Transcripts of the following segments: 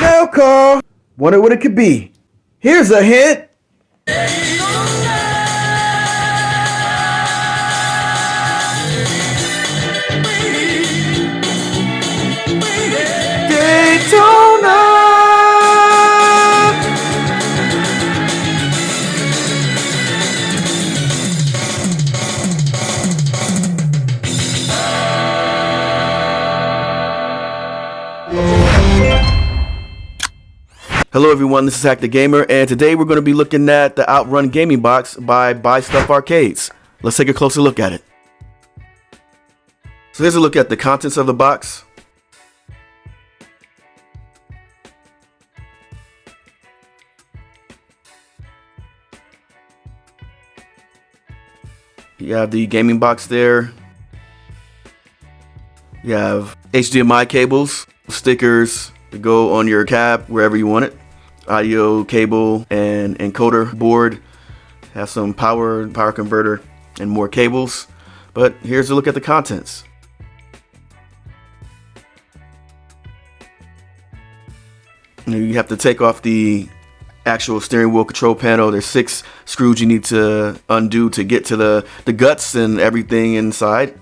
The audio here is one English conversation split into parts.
Now call. Wonder what it could be. Here's a hint. Daytona. Hello everyone, this is Hack the Gamer, and today we're going to be looking at the OutRun gaming box by Buy Stuff Arcades. Let's take a closer look at it. So here's a look at the contents of the box. You have the gaming box there. You have HDMI cables, stickers to go on your cab wherever you want it. Audio cable and encoder board. Have some power converter and more cables. But here's a look at the contents. You have to take off the actual steering wheel control panel. There's 6 screws you need to undo to get to the guts and everything inside.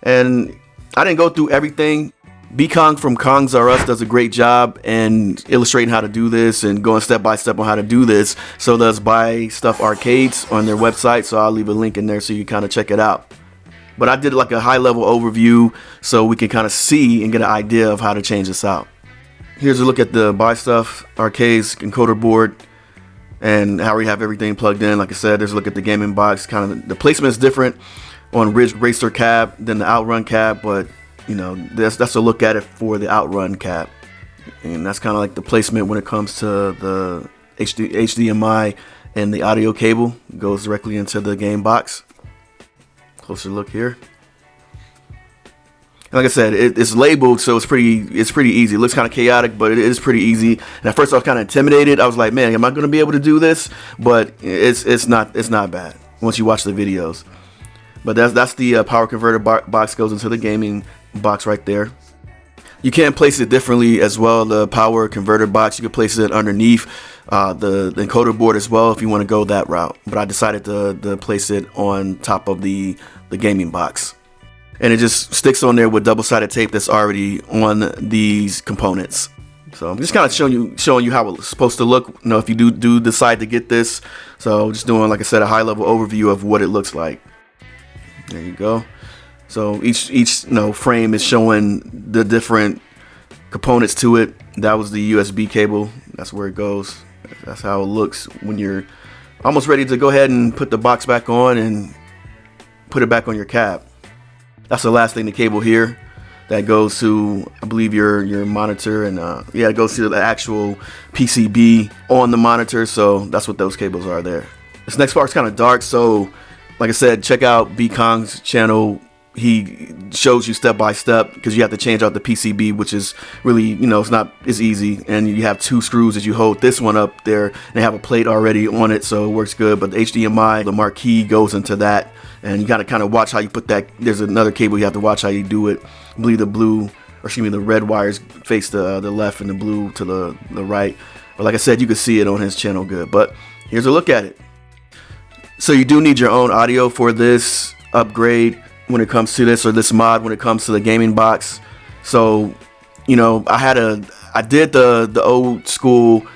And I didn't go through everything. B-Kong from Kong's R Us does a great job in illustrating how to do this and going step by step on how to do this. So does Buy Stuff Arcades on their website, so I'll leave a link in there so you can kind of check it out. But I did like a high level overview so we can kind of see and get an idea of how to change this out. Here's a look at the Buy Stuff Arcades encoder board and how we have everything plugged in. Like I said, there's a look at the gaming box. Kind of the placement is different on Ridge Racer cab than the OutRun cab, but you know, that's a look at it for the OutRun cab. And that's kind of like the placement when it comes to the HDMI and the audio cable. It goes directly into the game box. Closer look here. And like I said, it's labeled, so it's pretty easy. It looks kind of chaotic, but it is pretty easy. And at first I was kind of intimidated. I was like, man, am I going to be able to do this? But it's not bad once you watch the videos. But that's the power converter box goes into the gaming box right there. You can place it differently as well. The power converter box, you can place it underneath the encoder board as well if you want to go that route. But I decided to place it on top of the gaming box. And it just sticks on there with double-sided tape that's already on these components. So I'm just kind of showing you how it's supposed to look, you know, if you do decide to get this. So just doing, like I said, a high-level overview of what it looks like. There you go. So each frame is showing the different components to it. That was the USB cable. That's where it goes. That's how it looks when you're almost ready to go ahead and put the box back on and put it back on your cab. That's the last thing, the cable here. That goes to, I believe, your monitor, and yeah, it goes to the actual PCB on the monitor. So that's what those cables are there. This next part's kind of dark, so like I said, check out B-Kong's channel. He shows you step by step because you have to change out the PCB, which is really, you know, it's easy. And you have 2 screws as you hold this one up there. And they have a plate already on it, so it works good. But the HDMI, the marquee goes into that, and you gotta kind of watch how you put that. There's another cable you have to watch how you do it. I believe the red wires face the left and the blue to the right. But like I said, you can see it on his channel good. But here's a look at it. So you do need your own audio for this upgrade when it comes to this, or this mod when it comes to the gaming box. So, you know, I did the old school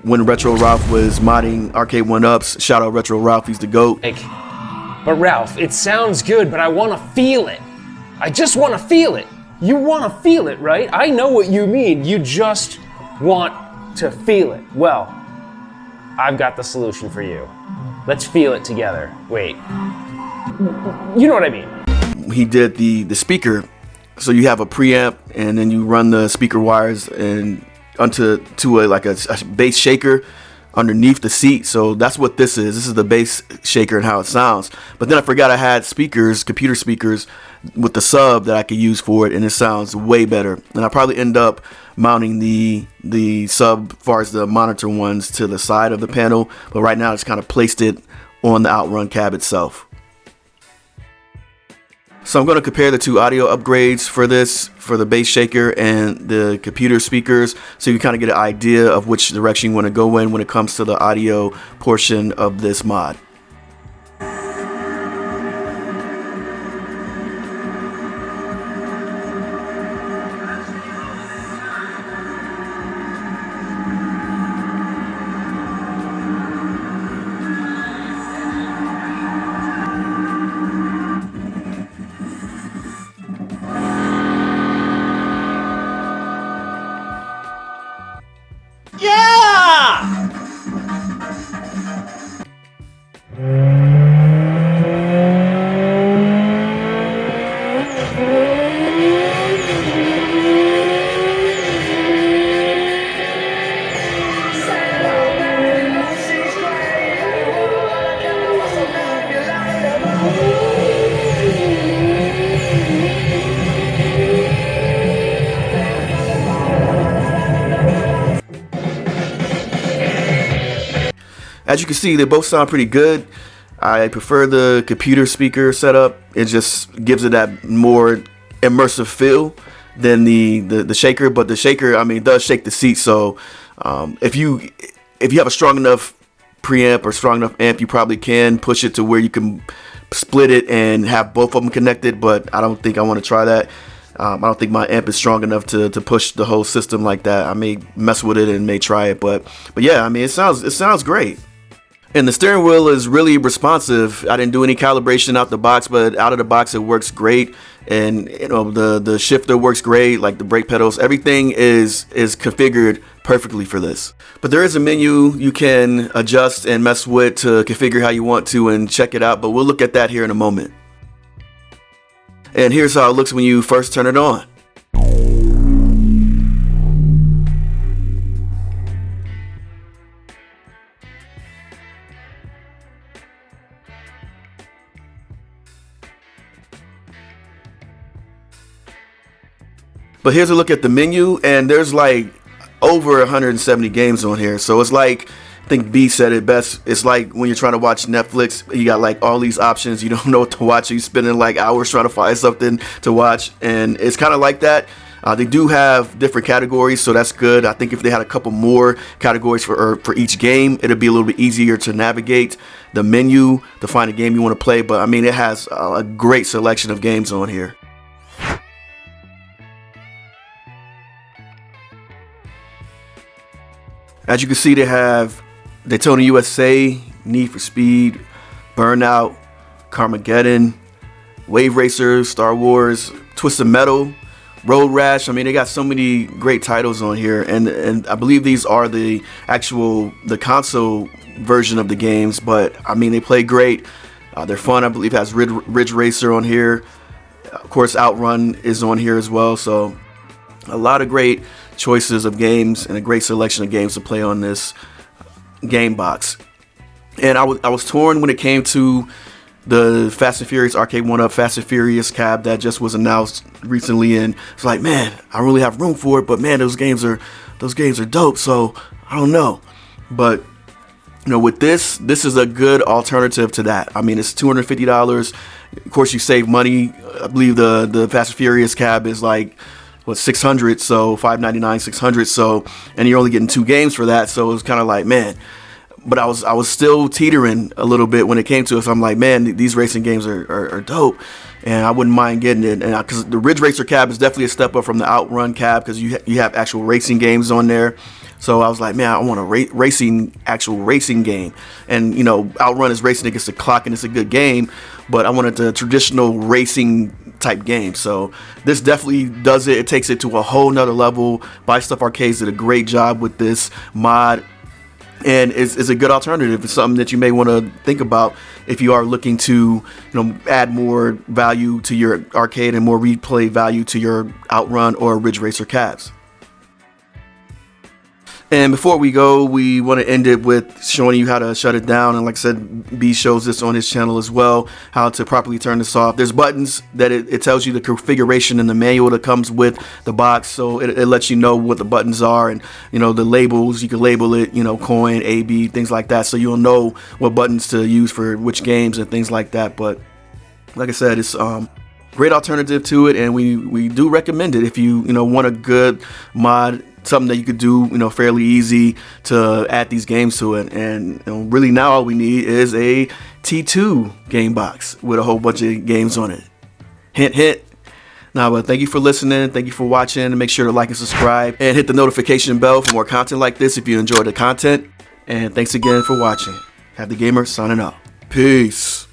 when Retro Ralph was modding Arcade1up's. Shout out Retro Ralph, he's the GOAT. But Ralph, it sounds good, but I want to feel it. I just want to feel it. You want to feel it, right? I know what you mean. You just want to feel it. Well, I've got the solution for you. Let's feel it together. Wait. You know what I mean. He did the speaker, so you have a preamp and then you run the speaker wires and onto a bass shaker underneath the seat. So that's what this is. This is the bass shaker and how it sounds. But then I forgot I had speakers, computer speakers with the sub that I could use for it, and it sounds way better. And I probably end up mounting the sub, as far as the monitor ones, to the side of the panel. But right now, I just kind of placed it on the OutRun cab itself. So I'm going to compare the two audio upgrades for this, for the bass shaker and the computer speakers, so you kind of get an idea of which direction you want to go in when it comes to the audio portion of this mod. As you can see, they both sound pretty good. I prefer the computer speaker setup. It just gives it that more immersive feel than the shaker. But the shaker, I mean, does shake the seat. So if you have a strong enough preamp or strong enough amp, you probably can push it to where you can split it and have both of them connected. But I don't think I want to try that. I don't think my amp is strong enough to push the whole system like that. I may mess with it and may try it, but yeah, I mean, it sounds great. And the steering wheel is really responsive. I didn't do any calibration out the box, but out of the box it works great. And you know, the shifter works great, like the brake pedals. Everything is configured perfectly for this. But there is a menu you can adjust and mess with to configure how you want to and check it out. But we'll look at that here in a moment. And here's how it looks when you first turn it on. But here's a look at the menu, and there's like over 170 games on here. So it's like, I think B said it best, it's like when you're trying to watch Netflix, you got like all these options, you don't know what to watch, you're spending like hours trying to find something to watch, and it's kind of like that. They do have different categories, so that's good. I think if they had a couple more categories for each game, it'd be a little bit easier to navigate the menu to find a game you want to play. But I mean, it has a great selection of games on here. As you can see, they have Daytona USA, Need for Speed, Burnout, Carmageddon, Wave Racer, Star Wars, Twisted Metal, Road Rash. I mean, they got so many great titles on here, and I believe these are the console version of the games. But I mean, they play great. They're fun. I believe it has Ridge Racer on here. Of course, OutRun is on here as well. So a lot of great choices of games and a great selection of games to play on this game box. And I was torn when it came to the Fast and Furious Arcade1up Fast and Furious cab that just was announced recently, and it's like, man, I don't really have room for it, but man, those games are dope. So I don't know, but you know, with this is a good alternative to that. I mean, it's $250. Of course, you save money. I believe the Fast and Furious cab is like, what, $600, so $599, $600, so, and you're only getting 2 games for that. So it was kind of like, man, but I was still teetering a little bit when it came to it. So I'm like, man, these racing games are dope, and I wouldn't mind getting it. And because the Ridge Racer cab is definitely a step up from the OutRun cab, because you have actual racing games on there. So I was like, man, I want a actual racing game. And you know, OutRun is racing against the clock, and it's a good game, but I wanted the traditional racing type game. So this definitely does it. It takes it to a whole nother level. Buy Stuff Arcades did a great job with this mod, and it's a good alternative. It's something that you may want to think about if you are looking to, you know, add more value to your arcade and more replay value to your OutRun or Ridge Racer cabs. And before we go, we want to end it with showing you how to shut it down. And like I said, B shows this on his channel as well, how to properly turn this off. There's buttons that it tells you the configuration in the manual that comes with the box. So it lets you know what the buttons are, and you know, the labels, you can label it, you know, coin, A, B, things like that. So you'll know what buttons to use for which games and things like that. But like I said, it's great alternative to it, and we do recommend it if you want a good mod, something that you could do fairly easy to add these games to it. And really now all we need is a T2 game box with a whole bunch of games on it. Hint, hint. Now, but thank you for listening. Thank you for watching. And make sure to like and subscribe and hit the notification bell for more content like this if you enjoyed the content. And thanks again for watching. Have the Gamer signing out. Peace.